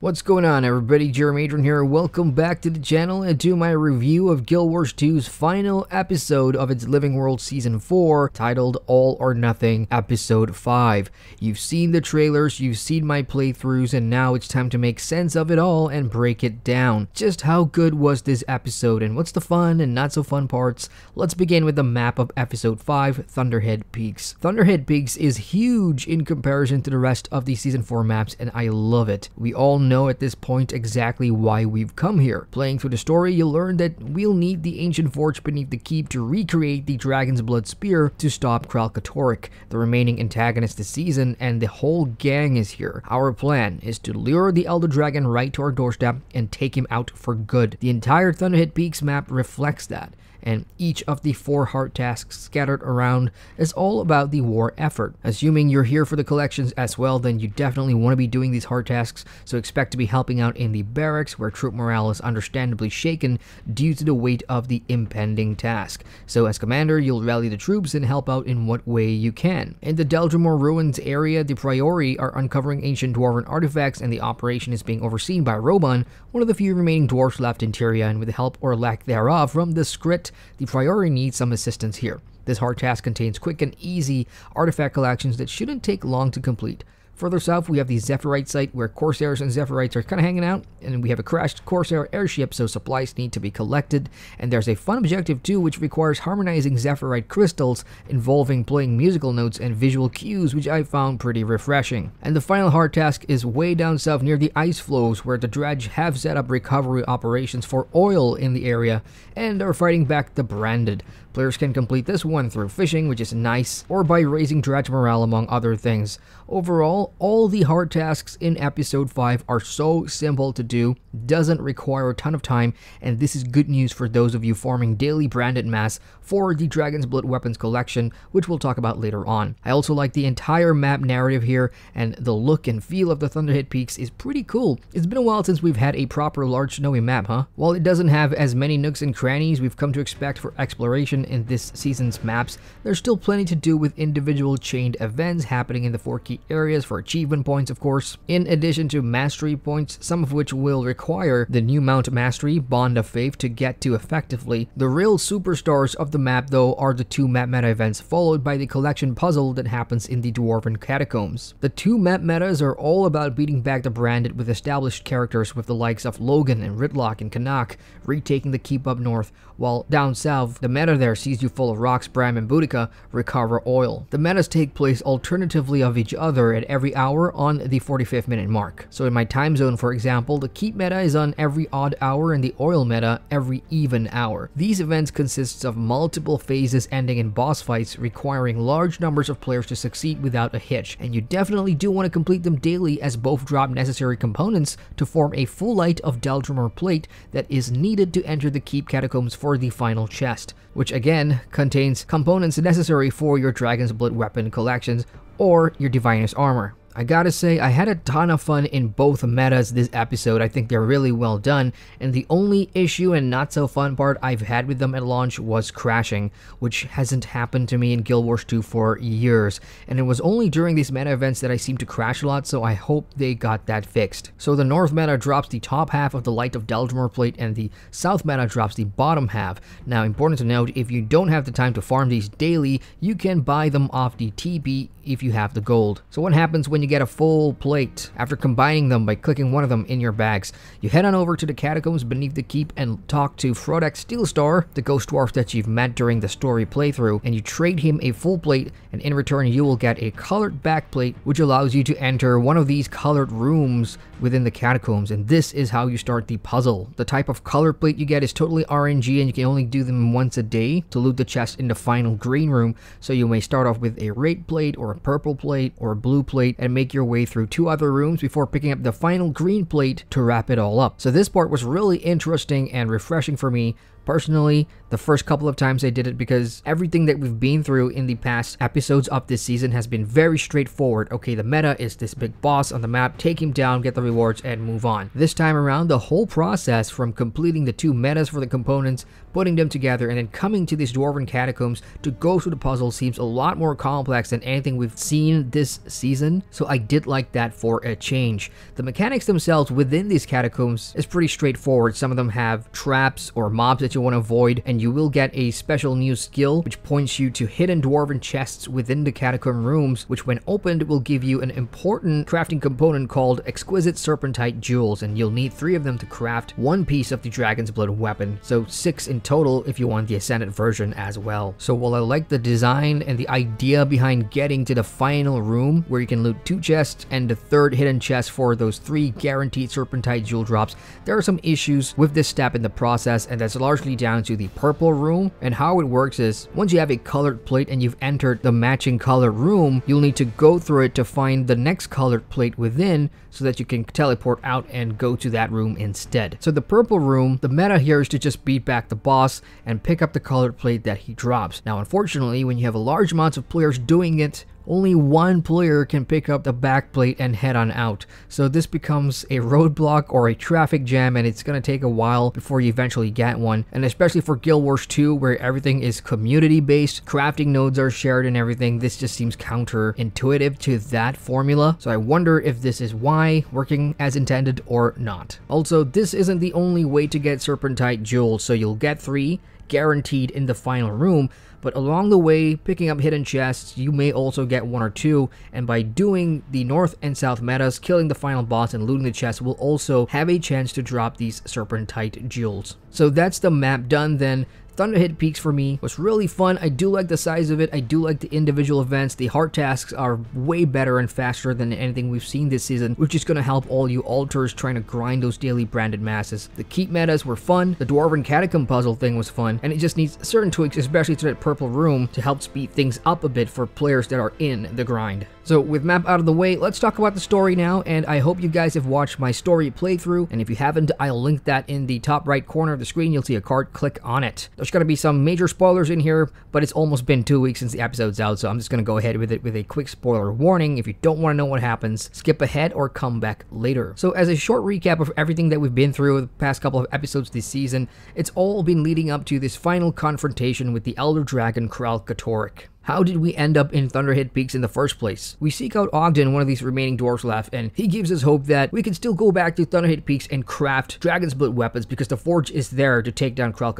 What's going on, everybody? Adrian here. Welcome back to the channel and to my review of Guild Wars 2's final episode of its Living World Season 4, titled All or Nothing Episode 5. You've seen the trailers, you've seen my playthroughs, and now it's time to make sense of it all and break it down. Just how good was this episode, and what's the fun and not so fun parts? Let's begin with the map of Episode 5, Thunderhead Peaks. Thunderhead Peaks is huge in comparison to the rest of the Season 4 maps, and I love it. We all know at this point exactly why we've come here. Playing through the story, you'll learn that we'll need the ancient forge beneath the keep to recreate the Dragon's Blood spear to stop Kralkatorrik, the remaining antagonist this season, and the whole gang is here. Our plan is to lure the Elder Dragon right to our doorstep and take him out for good. The entire Thunderhead Peaks map reflects that, and each of the 4 hard tasks scattered around is all about the war effort. Assuming you're here for the collections as well, then you definitely want to be doing these hard tasks, so expect to be helping out in the barracks where troop morale is understandably shaken due to the weight of the impending task. So as commander, you'll rally the troops and help out in what way you can. In the Deldrimor Ruins area, the Priori are uncovering ancient dwarven artifacts, and the operation is being overseen by Roban, one of the few remaining dwarves left in Tyria, and with the help or lack thereof from the Skrit, the Priori needs some assistance here. This hard task contains quick and easy artifact collections that shouldn't take long to complete. Further south, we have the Zephyrite site where Corsairs and Zephyrite are kind of hanging out, and we have a crashed Corsair airship, so supplies need to be collected. And there's a fun objective too, which requires harmonizing Zephyrite crystals, involving playing musical notes and visual cues, which I found pretty refreshing. And the final hard task is way down south near the ice flows, where the Dredge have set up recovery operations for oil in the area and are fighting back the Branded. Players can complete this one through fishing, which is nice, or by raising Dredge morale, among other things. Overall, all the hard tasks in Episode 5 are so simple to do, doesn't require a ton of time, and this is good news for those of you farming daily branded mass for the Dragon's Blood weapons collection, which we'll talk about later on. I also like the entire map narrative here, and the look and feel of the Thunderhead Peaks is pretty cool. It's been a while since we've had a proper large snowy map, huh? While it doesn't have as many nooks and crannies we've come to expect for exploration in this season's maps, there's still plenty to do with individual chained events happening in the 4 key areas for achievement points, of course, in addition to mastery points, some of which will require the new mount mastery, Bond of Faith, to get to effectively. The real superstars of the map, though, are the 2 map meta events, followed by the collection puzzle that happens in the Dwarven Catacombs. The 2 map metas are all about beating back the Branded with established characters, with the likes of Logan and Ridlock and Kanak retaking the keep up north, while down south, the meta there sees you full of Rox, Bram, and Boudica recover oil. The metas take place alternatively of each other at every hour on the 45th minute mark. So in my time zone, for example, the keep meta is on every odd hour and the oil meta every even hour. These events consist of multiple phases ending in boss fights, requiring large numbers of players to succeed without a hitch, and you definitely do want to complete them daily, as both drop necessary components to form a full light of Deldrimor plate that is needed to enter the keep catacombs for the final chest, which again contains components necessary for your Dragon's Blood weapon collections or your Diviner's armor. I gotta say, I had a ton of fun in both metas this episode. I think they're really well done, and the only issue and not so fun part I've had with them at launch was crashing, which hasn't happened to me in Guild Wars 2 for years, and it was only during these meta events that I seemed to crash a lot, so I hope they got that fixed. So the north meta drops the top half of the Light of Deldrimor plate, and the south meta drops the bottom half. Now, important to note, if you don't have the time to farm these daily, you can buy them off the TP if you have the gold. So what happens when you get a full plate? After combining them by clicking one of them in your bags, you head on over to the catacombs beneath the keep and talk to Frodak Steelstar, the ghost dwarf that you've met during the story playthrough, and you trade him a full plate, and in return you will get a colored back plate, which allows you to enter one of these colored rooms within the catacombs, and this is how you start the puzzle. The type of color plate you get is totally RNG, and you can only do them once a day to loot the chest in the final green room, so you may start off with a red plate or a purple plate or a blue plate and make your way through 2 other rooms before picking up the final green plate to wrap it all up. So this part was really interesting and refreshing for me, Personally, the first couple of times I did it because everything that we've been through in the past episodes of this season has been very straightforward. Okay, the meta is this big boss on the map, take him down, get the rewards, and move on. This time around, the whole process from completing the 2 metas for the components, putting them together, and then coming to these dwarven catacombs to go through the puzzle seems a lot more complex than anything we've seen this season, so I did like that for a change. The mechanics themselves within these catacombs is pretty straightforward. Some of them have traps or mobs that you want to avoid, and you will get a special new skill which points you to hidden dwarven chests within the catacomb rooms, which when opened will give you an important crafting component called exquisite serpentite jewels, and you'll need 3 of them to craft 1 piece of the Dragon's Blood weapon, so 6 in total if you want the Ascended version as well. So while I like the design and the idea behind getting to the final room where you can loot 2 chests and the 3rd hidden chest for those 3 guaranteed serpentite jewel drops, there are some issues with this step in the process, and that's largely down to the purple room. And how it works is, once you have a colored plate and you've entered the matching color room, you'll need to go through it to find the next colored plate within so that you can teleport out and go to that room instead. So the purple room, the meta here is to just beat back the boss and pick up the colored plate that he drops. Now unfortunately, when you have a large amount of players doing it, only 1 player can pick up the back plate and head on out. So this becomes a roadblock or a traffic jam, and it's going to take a while before you eventually get one. And especially for Guild Wars 2, where everything is community based, crafting nodes are shared and everything, this just seems counterintuitive to that formula. So I wonder if this is why working as intended or not. Also, this isn't the only way to get serpentite jewels, so you'll get 3 guaranteed in the final room, but along the way, picking up hidden chests, you may also get 1 or 2, and by doing the north and south metas, killing the final boss and looting the chest will also have a chance to drop these serpentite jewels. So that's the map done then. Thunderhead Peaks for me was really fun. I do like the size of it. I do like the individual events. The hard tasks are way better and faster than anything we've seen this season, which is going to help all you alters trying to grind those daily branded masses. The keep metas were fun. The Dwarven Catacomb puzzle thing was fun, and it just needs certain tweaks, especially to that purple room, to help speed things up a bit for players that are in the grind. So with map out of the way, let's talk about the story now, and I hope you guys have watched my story playthrough, and if you haven't, I'll link that in the top right corner of the screen. You'll see a card, click on it. There's going to be some major spoilers in here, but it's almost been 2 weeks since the episode's out, so I'm just going to go ahead with it with a quick spoiler warning. If you don't want to know what happens, skip ahead or come back later. So as a short recap of everything that we've been through the past couple of episodes this season, it's all been leading up to this final confrontation with the Elder Dragon Kirill. How did we end up in Thunderhead Peaks in the first place? We seek out Ogden, one of these remaining dwarves left, and he gives us hope that we can still go back to Thunderhead Peaks and craft Dragon's Blood weapons because the forge is there to take down Kirill.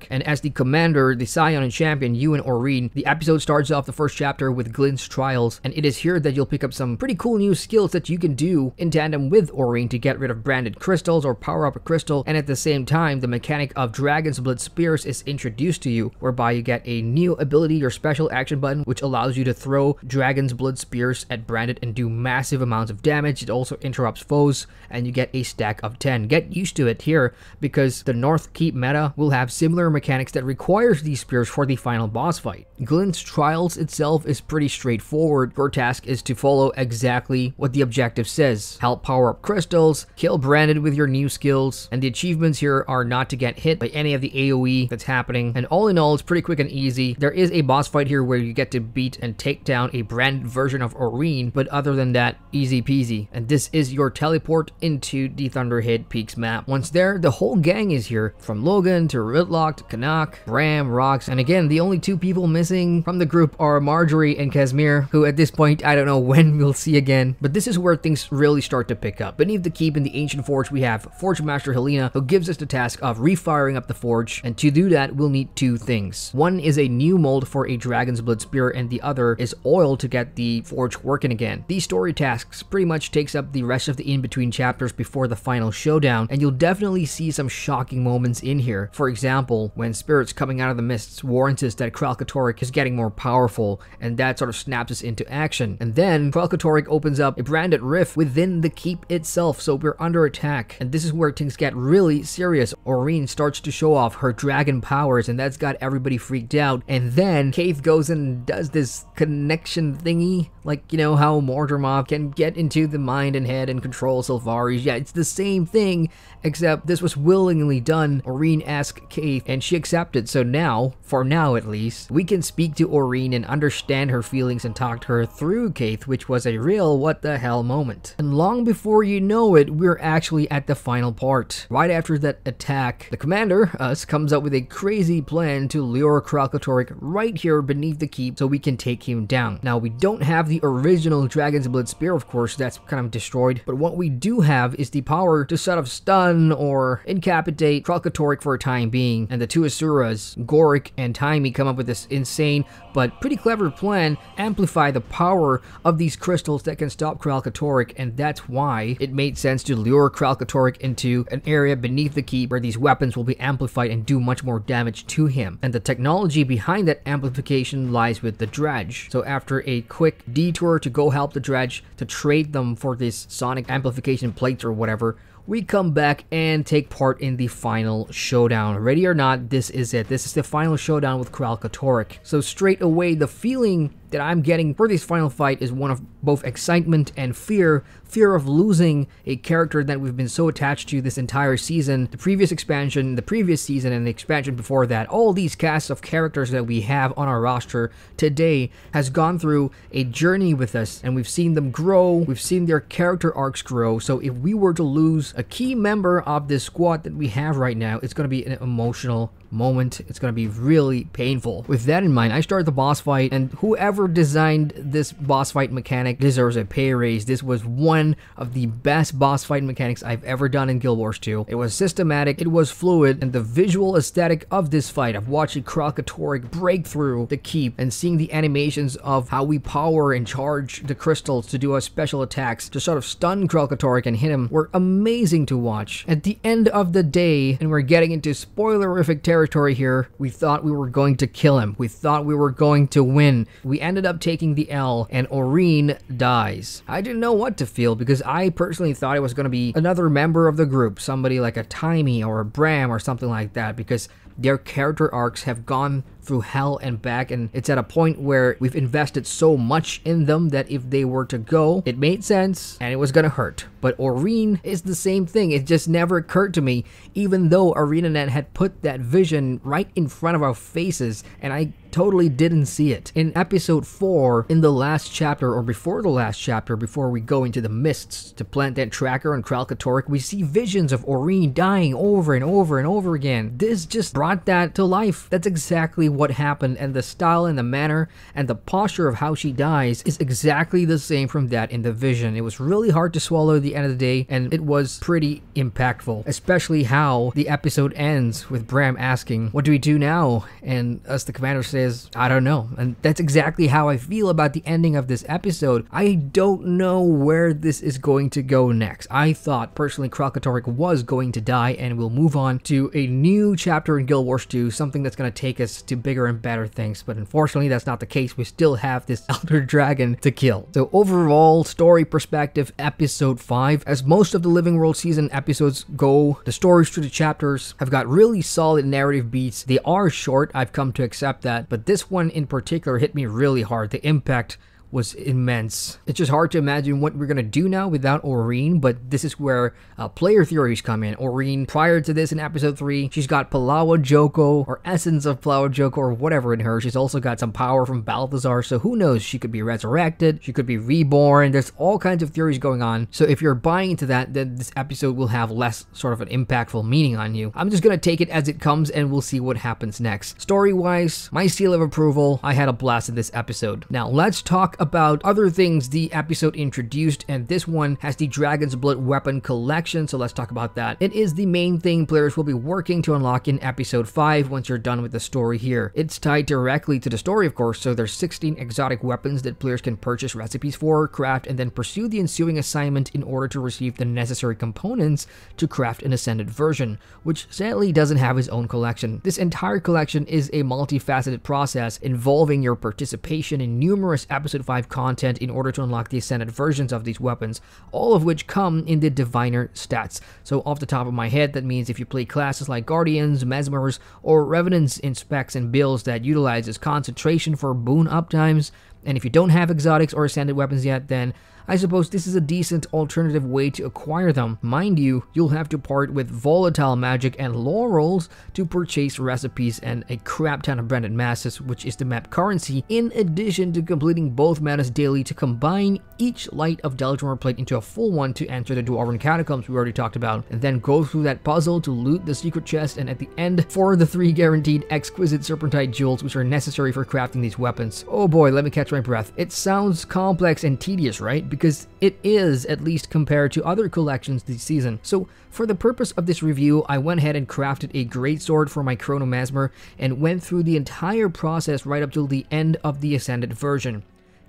And as the commander, the scion and champion, you and Aurene, the episode starts off the first chapter with Glint's trials, and it is here that you'll pick up some pretty cool new skills that you can do in tandem with Aurene to get rid of branded crystals or power up a crystal, and at the same time, the mechanic of Dragon's Blood spears is introduced to you, whereby you get a new ability or special action button which allows you to throw Dragon's Blood spears at branded and do massive amounts of damage. It also interrupts foes, and you get a stack of 10. Get used to it here because the North Keep meta will have similar mechanics that requires these spears for the final boss fight. Glint's trials itself is pretty straightforward. Your task is to follow exactly what the objective says. Help power up crystals, kill branded with your new skills, and the achievements here are not to get hit by any of the AoE that's happening. And all in all, it's pretty quick and easy. There is a boss fight here where you get to beat and take down a branded version of Aurene, but other than that, easy peasy. And this is your teleport into the Thunderhead Peaks map. Once there, the whole gang is here, from Logan to Ridlock to Kanak, Bram, Rox, and again, the only 2 people missing from the group are Marjorie and Casimir, who at this point, I don't know when we'll see again, but this is where things really start to pick up. Beneath the keep in the Ancient Forge, we have Forge Master Helena, who gives us the task of refiring up the forge, and to do that, we'll need 2 things. One is a new mold for a Dragon's Blood spear, and the other is oil to get the forge working again. These story tasks pretty much takes up the rest of the in-between chapters before the final showdown, and you'll definitely see some shocking moments in here. For example, when spirits coming out of the mists warns us that Kirill is getting more powerful, and that sort of snaps us into action. And then Kirill opens up a branded rift within the keep itself, so we're under attack. And this is where things get really serious. Aurene starts to show off her dragon powers, and that's got everybody freaked out. And then Keith goes in person does this connection thingy, like, you know, how Mortarmoth can get into the mind and head and control Sylvaris. Yeah, it's the same thing, except this was willingly done. Aurene asked Kate, and she accepted. So now, for now at least, we can speak to Aurene and understand her feelings and talk to her through Kate, which was a real what the hell moment. And long before you know it, we're actually at the final part. Right after that attack, the commander, us, comes up with a crazy plan to lure Kralkatorrik right here beneath the keep so we can take him down. Now, we don't have the original Dragon's Blood Spear, of course, that's kind of destroyed, but what we do have is the power to sort of stun or incapacitate Kralkatorrik for a time being, and the two Asuras, Gorik and Taimi, come up with this insane but pretty clever plan, amplify the power of these crystals that can stop Kralkatorrik, and that's why it made sense to lure Kralkatorrik into an area beneath the keep where these weapons will be amplified and do much more damage to him. And the technology behind that amplification lies with the dredge. So after a quick detour to go help the dredge to trade them for this sonic amplification plates or whatever, we come back and take part in the final showdown. Ready or not, this is it. This is the final showdown with Kralkatorrik. So straight away, the feeling that I'm getting for this final fight is one of both excitement and fear. Fear of losing a character that we've been so attached to this entire season. The previous expansion, the previous season, and the expansion before that, all these casts of characters that we have on our roster today has gone through a journey with us, and we've seen them grow, we've seen their character arcs grow. So if we were to lose a key member of this squad that we have right now, it's going to be an emotional moment. It's going to be really painful. With that in mind, I start the boss fight, and whoever designed this boss fight mechanic deserves a pay raise. This was one of the best boss fight mechanics I've ever done in Guild Wars 2. It was systematic, it was fluid, and the visual aesthetic of this fight, of watching Kralkatorrik break through the keep and seeing the animations of how we power and charge the crystals to do our special attacks to sort of stun Kralkatorrik and hit him, were amazing to watch. At the end of the day, and we're getting into spoilerific territory here, we thought we were going to kill him. We thought we were going to win. We ended up taking the L, and Aurene dies. I didn't know what to feel because I personally thought it was going to be another member of the group, somebody like a Taimi or a Bram or something like that, because their character arcs have gone through hell and back, and it's at a point where we've invested so much in them that if they were to go, it made sense and it was gonna hurt. But Aurene is the same thing. It just never occurred to me, even though ArenaNet had put that vision right in front of our faces, and I totally didn't see it. In episode 4, in the last chapter, or before the last chapter, before we go into the mists to plant that tracker on Kralkatorrik, we see visions of Aurene dying over and over and over again. This just brought that to life. That's exactly what happened, and the style and the manner and the posture of how she dies is exactly the same from that in the vision. It was really hard to swallow at the end of the day, and it was pretty impactful, especially how the episode ends with Bram asking, "What do we do now?" And us, the commander, says, "I don't know." And that's exactly how I feel about the ending of this episode. I don't know where this is going to go next. I thought personally Kralkatorrik was going to die and we'll move on to a new chapter in Guild Wars 2, something that's going to take us to bigger and better things, but unfortunately that's not the case. We still have this Elder Dragon to kill. So overall, story perspective, episode 5, as most of the Living World season episodes go, the stories through the chapters have got really solid narrative beats. They are short, I've come to accept that, but this one in particular hit me really hard. The impact was immense. It's just hard to imagine what we're gonna do now without Aurene, but this is where player theories come in. Aurene, prior to this in episode 3, she's got Palawa Joko, or essence of Palawa Joko, or whatever in her. She's also got some power from Balthazar, so who knows, she could be resurrected, she could be reborn. There's all kinds of theories going on, so if you're buying into that, then this episode will have less sort of an impactful meaning on you. I'm just gonna take it as it comes and we'll see what happens next. Story-wise, my seal of approval, I had a blast in this episode. Now let's talk about other things the episode introduced, and this one has the Dragon's Blood weapon collection, so let's talk about that. It is the main thing players will be working to unlock in episode 5 once you're done with the story here. It's tied directly to the story, of course, so there's 16 exotic weapons that players can purchase recipes for, craft, and then pursue the ensuing assignment in order to receive the necessary components to craft an ascended version, which sadly doesn't have its own collection. This entire collection is a multifaceted process involving your participation in numerous episode 5 5 content in order to unlock the Ascended versions of these weapons, all of which come in the Diviner stats. So off the top of my head, that means if you play classes like Guardians, Mesmers, or Revenants in specs and builds that utilizes concentration for boon uptimes, and if you don't have exotics or Ascended weapons yet, then I suppose this is a decent alternative way to acquire them. Mind you, you'll have to part with volatile magic and laurels to purchase recipes and a crap ton of branded masses, which is the map currency, in addition to completing both metas daily to combine each Light of Deltramore plate into a full one to enter the Dwarven Catacombs we already talked about, and then go through that puzzle to loot the secret chest, and at the end, for the 3 guaranteed exquisite serpentine jewels which are necessary for crafting these weapons. Oh boy, let me catch my breath. It sounds complex and tedious, right? Because it is, at least compared to other collections this season. So for the purpose of this review, I went ahead and crafted a greatsword for my Chrono Mesmer and went through the entire process right up till the end of the Ascended version.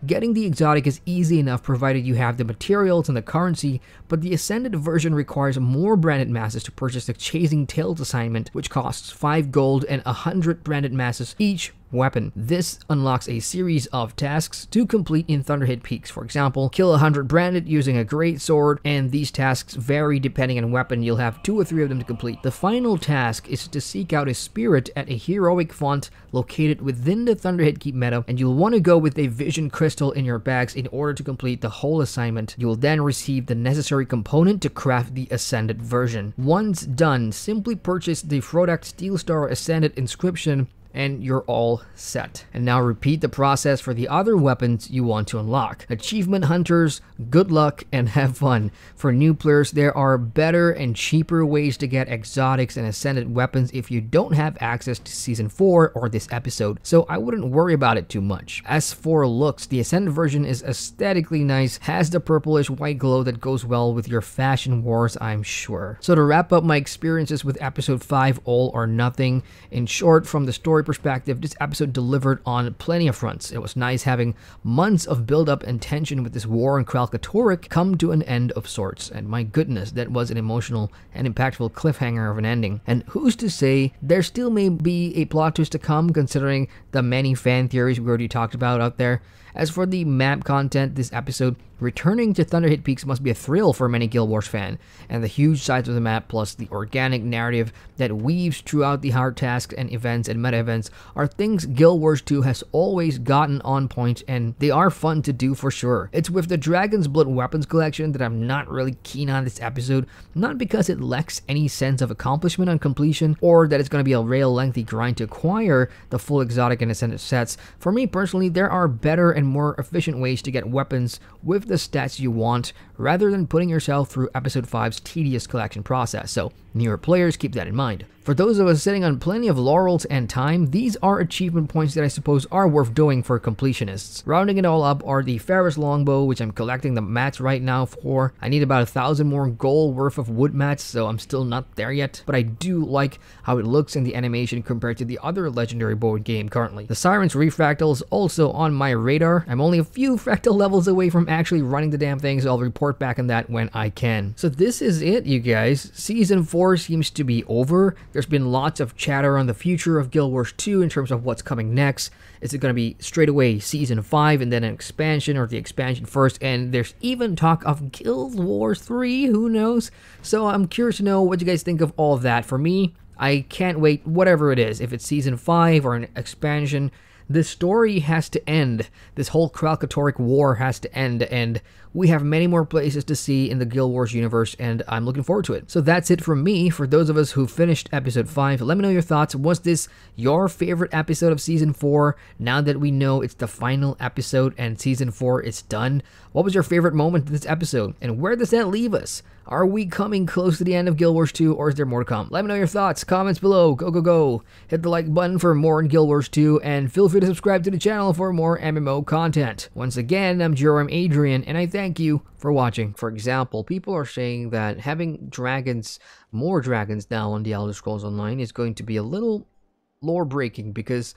Getting the exotic is easy enough provided you have the materials and the currency, but the Ascended version requires more branded masses to purchase the Chasing Tails assignment, which costs 5 gold and 100 branded masses each weapon. This unlocks a series of tasks to complete in Thunderhead Peaks. For example, kill 100 branded using a great sword, and these tasks vary depending on weapon. You'll have 2 or 3 of them to complete. The final task is to seek out a spirit at a heroic font located within the Thunderhead Keep meta, and you'll want to go with a vision crystal in your bags in order to complete the whole assignment. You will then receive the necessary component to craft the Ascended version. Once done, simply purchase the Frodak Steelstar Ascended inscription and you're all set. And now repeat the process for the other weapons you want to unlock. Achievement hunters, good luck and have fun. For new players, there are better and cheaper ways to get exotics and Ascended weapons if you don't have access to Season 4 or this episode, so I wouldn't worry about it too much. As for looks, the Ascended version is aesthetically nice, has the purplish white glow that goes well with your fashion wars, I'm sure. So to wrap up my experiences with episode 5, All or Nothing, in short, from the story perspective, this episode delivered on plenty of fronts. It was nice having months of build-up and tension with this war in Kralkatorrik come to an end of sorts, and my goodness, that was an emotional and impactful cliffhanger of an ending. And who's to say there still may be a plot twist to come, considering the many fan theories we already talked about out there. As for the map content this episode, returning to Thunderhead Peaks must be a thrill for many Guild Wars fans, and the huge size of the map plus the organic narrative that weaves throughout the hard tasks and events and meta events are things Guild Wars 2 has always gotten on point, and they are fun to do for sure. It's with the Dragon's Blood weapons collection that I'm not really keen on this episode, not because it lacks any sense of accomplishment on completion or that it's going to be a real lengthy grind to acquire the full exotic and Ascended sets. For me personally, there are better and more efficient ways to get weapons with the stats you want rather than putting yourself through episode 5's tedious collection process, so newer players keep that in mind. For those of us sitting on plenty of laurels and time, these are achievement points that I suppose are worth doing for completionists. Rounding it all up are the Ferris Longbow, which I'm collecting the mats right now for. I need about 1,000 more gold worth of wood mats, so I'm still not there yet, but I do like how it looks in the animation compared to the other legendary bow in game currently. The Siren's Refractal is also on my radar. I'm only a few fractal levels away from actually running the damn thing, so I'll report back on that when I can. So this is it, you guys. Season 4 seems to be over. There's been lots of chatter on the future of Guild Wars 2 in terms of what's coming next. Is it going to be straight away Season 5 and then an expansion, or the expansion first? And there's even talk of Guild Wars 3, who knows? So I'm curious to know what you guys think of all of that. For me, I can't wait, whatever it is. If it's Season 5 or an expansion, this story has to end. This whole Kralkatorrik war has to end, and we have many more places to see in the Guild Wars universe, and I'm looking forward to it. So that's it from me. For those of us who finished episode 5, let me know your thoughts. Was this your favorite episode of Season 4? Now that we know it's the final episode and Season 4 is done, what was your favorite moment in this episode? And where does that leave us? Are we coming close to the end of Guild Wars 2, or is there more to come? Let me know your thoughts, comments below, go, go, go. Hit the like button for more in Guild Wars 2, and feel free to subscribe to the channel for more MMO content. Once again, I'm Adrian, and I thank you for watching. For example, people are saying that having dragons, more dragons now on the Elder Scrolls Online is going to be a little lore breaking, because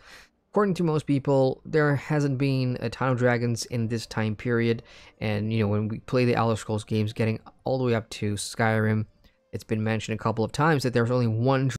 according to most people, there hasn't been a ton of dragons in this time period, and you know, when we play the Elder Scrolls games, getting all the way up to Skyrim, it's been mentioned a couple of times that there's only one